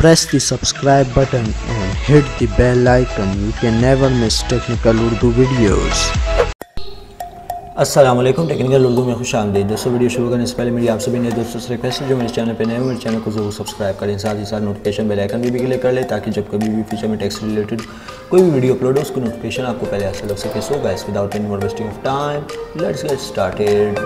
Press the subscribe button and hit the bell icon. You can never miss technical Urdu videos. अस्सलाम वालेकुम, technical Urdu में खुश आमदीद। दोस्तों, वीडियो शुरू करने से पहले मेरी आपसे भी नए दोस्तों से रिक्वेस्ट है, जो मेरे चैनल पे नए हो मेरे चैनल को ज़रूर सब्सक्राइब करें, साथ ही साथ नोटिफिकेशन बेल आइकन भी क्लिक कर लें ताकि जब कभी भी फ्यूचर में टेक्स्ट रिलेटेड कोई भी वीडियो अपलोड हो उसको नोटिफिकेशन आपको पहले हासिल हो सके। So guys, without any more wasting of time, let's get started.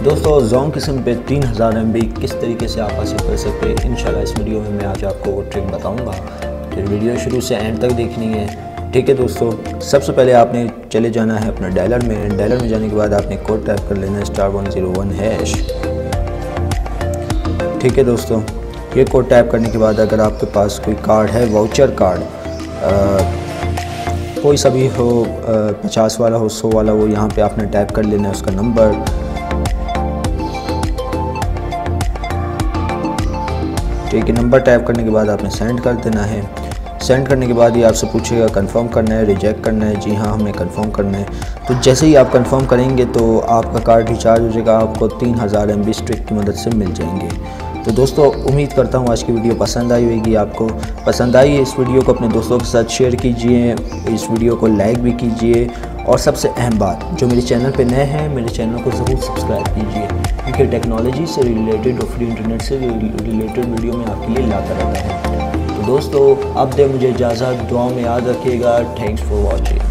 दोस्तों, जोंग किस्म पे 3000 MB किस तरीके से आप हासिल कर सकते हैं, इंशाल्लाह इस वीडियो में मैं आज आपको वो ट्रिक बताऊंगा। फिर वीडियो शुरू से एंड तक देखनी है, ठीक है दोस्तों। सबसे पहले आपने चले जाना है अपना डायलर में। डायलर में जाने के बाद आपने कोड टाइप कर लेना है *101#। ठीक है दोस्तों, ये कोड टाइप करने के बाद अगर आपके पास कोई कार्ड है, वाउचर कार्ड कोई सा भी हो, 50 वाला हो, 100 वाला हो, यहाँ पे आपने टाइप कर लेना है उसका नंबर। ठीक है, नंबर टाइप करने के बाद आपने सेंड कर देना है। सेंड करने के बाद ये आपसे पूछेगा कंफर्म करना है, रिजेक्ट करना है। जी हाँ, हमें कंफर्म करना है। तो जैसे ही आप कंफर्म करेंगे तो आपका कार्ड रिचार्ज हो जाएगा, आपको 3000 MB इस ट्रिक की मदद से मिल जाएंगे। तो दोस्तों, उम्मीद करता हूँ आज की वीडियो पसंद आई होगी। आपको पसंद आई है इस वीडियो को अपने दोस्तों के साथ शेयर कीजिए, इस वीडियो को लाइक भी कीजिए, और सबसे अहम बात, जो मेरे चैनल पे नए हैं मेरे चैनल को ज़रूर सब्सक्राइब कीजिए, क्योंकि टेक्नोलॉजी से रिलेटेड और फ्री इंटरनेट से रिलेटेड वीडियो मैं आपके लिए लाता रहता हूँ। तो दोस्तों, अब दे मुझे इजाज़त, दुआ में याद रखिएगा। Thanks for watching.